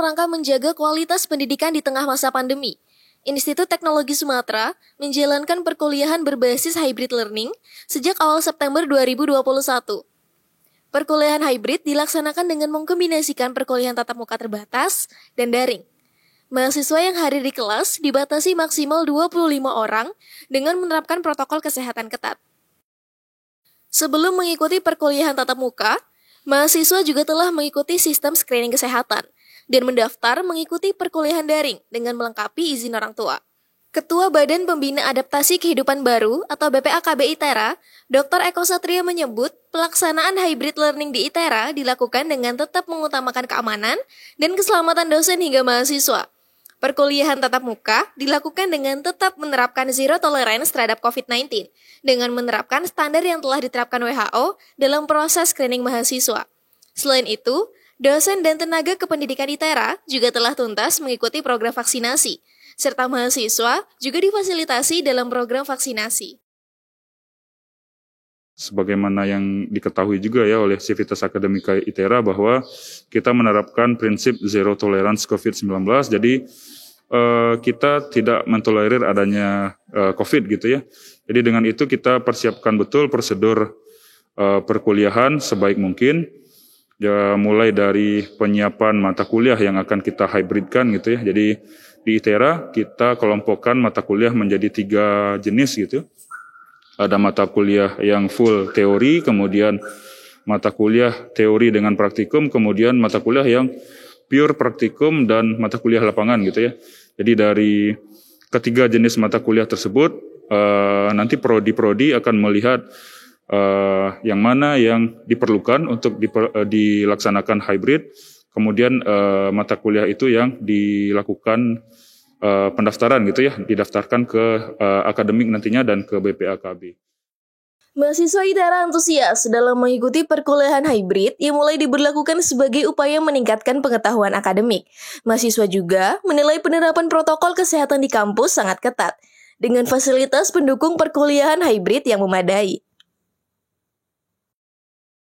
rangka menjaga kualitas pendidikan di tengah masa pandemi, Institut Teknologi Sumatera menjalankan perkuliahan berbasis hybrid learning sejak awal September 2021. Perkuliahan hybrid dilaksanakan dengan mengkombinasikan perkuliahan tatap muka terbatas dan daring. Mahasiswa yang hadir di kelas dibatasi maksimal 25 orang dengan menerapkan protokol kesehatan ketat. Sebelum mengikuti perkuliahan tatap muka, mahasiswa juga telah mengikuti sistem screening kesehatan dan mendaftar mengikuti perkuliahan daring dengan melengkapi izin orang tua. Ketua Badan Pembina Adaptasi Kehidupan Baru atau BPAKB ITERA, Dr. Eko Satria menyebut pelaksanaan hybrid learning di ITERA dilakukan dengan tetap mengutamakan keamanan dan keselamatan dosen hingga mahasiswa. Perkuliahan tatap muka dilakukan dengan tetap menerapkan zero tolerance terhadap COVID-19 dengan menerapkan standar yang telah diterapkan WHO dalam proses screening mahasiswa. Selain itu, dosen dan tenaga kependidikan ITERA juga telah tuntas mengikuti program vaksinasi, serta mahasiswa juga difasilitasi dalam program vaksinasi. Sebagaimana yang diketahui juga ya oleh Civitas Akademika ITERA bahwa kita menerapkan prinsip zero tolerance COVID-19, jadi kita tidak mentolerir adanya COVID gitu ya. Jadi dengan itu kita persiapkan betul prosedur perkuliahan sebaik mungkin, ya, mulai dari penyiapan mata kuliah yang akan kita hybridkan gitu ya. Jadi di ITERA kita kelompokkan mata kuliah menjadi 3 jenis gitu. Ada mata kuliah yang full teori, kemudian mata kuliah teori dengan praktikum, kemudian mata kuliah yang pure praktikum dan mata kuliah lapangan gitu ya. Jadi dari ketiga jenis mata kuliah tersebut, nanti prodi-prodi akan melihat yang mana yang diperlukan untuk dilaksanakan hybrid. Kemudian mata kuliah itu yang dilakukan pendaftaran gitu ya, didaftarkan ke akademik nantinya dan ke BPAKB. Mahasiswa ITERA antusias dalam mengikuti perkuliahan hybrid yang mulai diberlakukan sebagai upaya meningkatkan pengetahuan akademik. Mahasiswa juga menilai penerapan protokol kesehatan di kampus sangat ketat, dengan fasilitas pendukung perkuliahan hybrid yang memadai.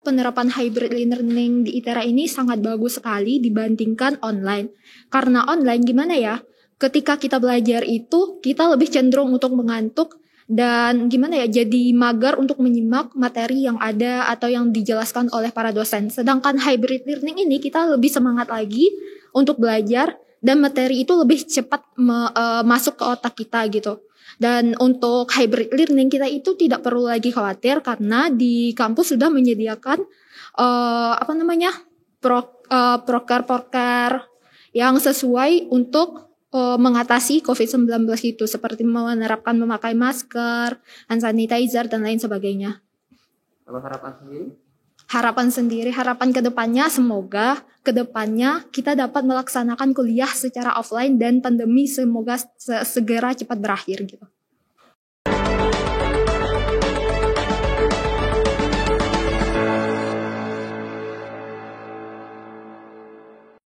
Penerapan hybrid learning di ITERA ini sangat bagus sekali dibandingkan online. Karena online gimana ya? Ketika kita belajar itu, kita lebih cenderung untuk mengantuk dan jadi mager untuk menyimak materi yang ada atau yang dijelaskan oleh para dosen. Sedangkan hybrid learning ini kita lebih semangat lagi untuk belajar dan materi itu lebih cepat masuk ke otak kita gitu. Dan untuk hybrid learning kita itu tidak perlu lagi khawatir karena di kampus sudah menyediakan proker-proker yang sesuai untuk mengatasi COVID-19 itu, seperti menerapkan memakai masker, hand sanitizer, dan lain sebagainya. Kalau harapan sendiri? Harapan kedepannya semoga kedepannya kita dapat melaksanakan kuliah secara offline dan pandemi semoga segera cepat berakhir gitu.